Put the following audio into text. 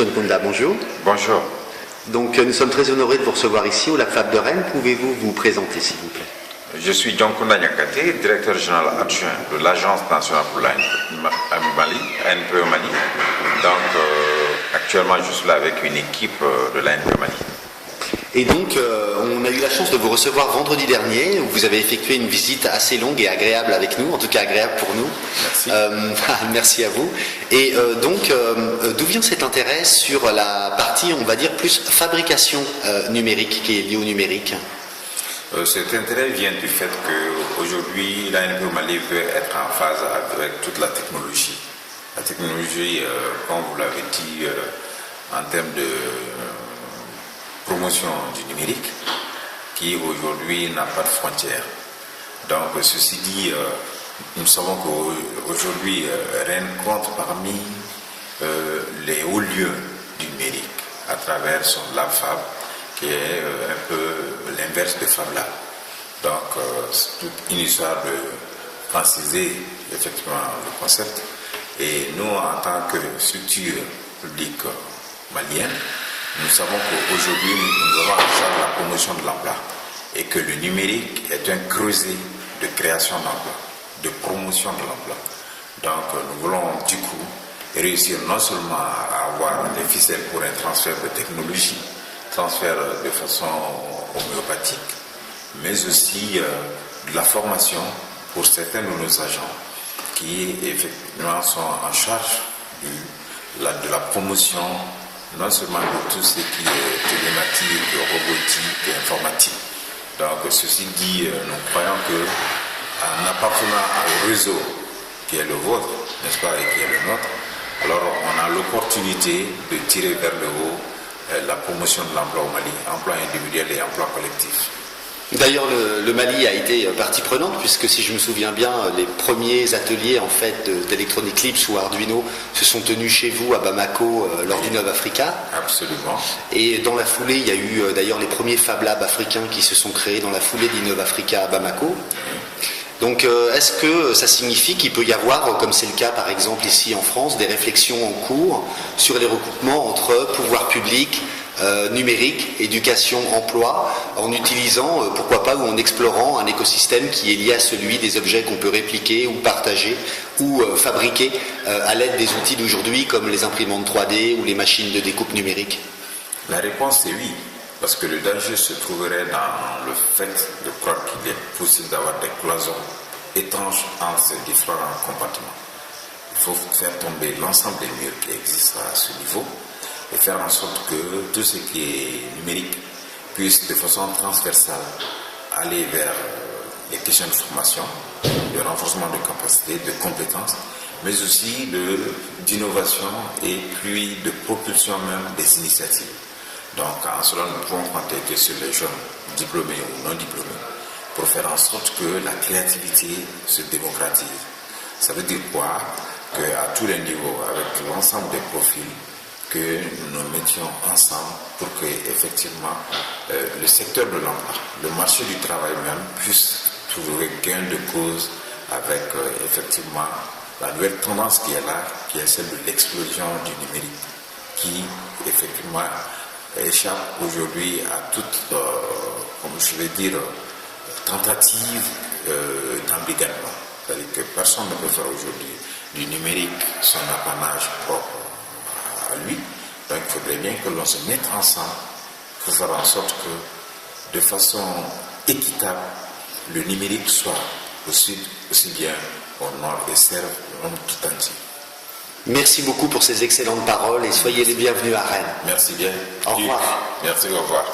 Tonkonda, bonjour. Bonjour. Donc nous sommes très honorés de vous recevoir ici au Lab Fab de Rennes. Pouvez-vous vous présenter s'il vous plaît? Je suis Tonkonda Nyakate, directeur général adjoint de l'Agence nationale pour l'ANPE au Mali. Donc actuellement je suis là avec une équipe de l'ANPE au Mali. Et donc on a eu la chance de vous recevoir vendredi dernier, où vous avez effectué une visite assez longue et agréable avec nous, en tout cas agréable pour nous. Merci. Merci à vous. Et donc d'où vient cet intérêt sur la partie, on va dire, plus fabrication numérique, qui est liée au numérique? Cet intérêt vient du fait qu'aujourd'hui l'ANPE au Mali veut être en phase avec toute la technologie. La technologie, comme vous l'avez dit, en termes de promotion du numérique, qui aujourd'hui n'a pas de frontières. Donc ceci dit, nous savons qu'aujourd'hui Rennes compte parmi les hauts lieux du numérique à travers son Lab Fab, qui est un peu l'inverse de Fab Lab. Donc c'est toute une histoire de franciser effectivement le concept. Et nous, en tant que structure publique malienne, nous savons qu'aujourd'hui, nous avons en charge la promotion de l'emploi et que le numérique est un creuset de création d'emploi, de promotion de l'emploi. Donc, nous voulons du coup réussir non seulement à avoir des ficelles pour un transfert de technologie, transfert de façon homéopathique, mais aussi de la formation pour certains de nos agents qui effectivement sont en charge de la promotion non seulement de tout ce qui est télématique, robotique et informatique. Donc ceci dit, nous croyons qu'en appartenant au réseau qui est le vôtre, n'est-ce pas, et qui est le nôtre, alors on a l'opportunité de tirer vers le haut la promotion de l'emploi au Mali, emploi individuel et emploi collectif. D'ailleurs, le Mali a été partie prenante, puisque si je me souviens bien, les premiers ateliers en fait d'Electronic Lips ou Arduino se sont tenus chez vous à Bamako lors d'Innov Africa. Absolument. Et dans la foulée, il y a eu d'ailleurs les premiers Fab Labs africains qui se sont créés dans la foulée d'Innov Africa à Bamako. Donc est-ce que ça signifie qu'il peut y avoir, comme c'est le cas par exemple ici en France, des réflexions en cours sur les recoupements entre pouvoir public, numérique, éducation, emploi, en utilisant, pourquoi pas, ou en explorant un écosystème qui est lié à celui des objets qu'on peut répliquer ou partager ou fabriquer à l'aide des outils d'aujourd'hui comme les imprimantes 3D ou les machines de découpe numérique? La réponse est oui, parce que le danger se trouverait dans le fait de croire qu'il est possible d'avoir des cloisons étanches entre ces différents compartiments. Il faut faire tomber l'ensemble des murs qui existent à ce niveau et faire en sorte que tout ce qui est numérique puisse de façon transversale aller vers les questions de formation, de renforcement de capacités, de compétences, mais aussi d'innovation et puis de propulsion même des initiatives. Donc en cela, nous pouvons compter que sur les jeunes diplômés ou non diplômés pour faire en sorte que la créativité se démocratise. Ça veut dire quoi? Qu'à tous les niveaux, avec l'ensemble des profils, que nous nous mettions ensemble pour que effectivement le secteur de l'emploi, le marché du travail même puisse trouver gain de cause avec effectivement la nouvelle tendance qui est là, qui est celle de l'explosion du numérique, qui effectivement échappe aujourd'hui à toute, comme je vais dire, tentative d'embrigadement. C'est-à-dire que personne ne peut faire aujourd'hui du numérique son apanage propre à lui. Donc il faudrait bien que l'on se mette ensemble pour faire en sorte que de façon équitable le numérique soit au sud aussi bien au nord et serve le monde tout entier. Merci beaucoup pour ces excellentes paroles et soyez les bienvenus à Rennes. Merci bien. Au revoir. Merci, au revoir.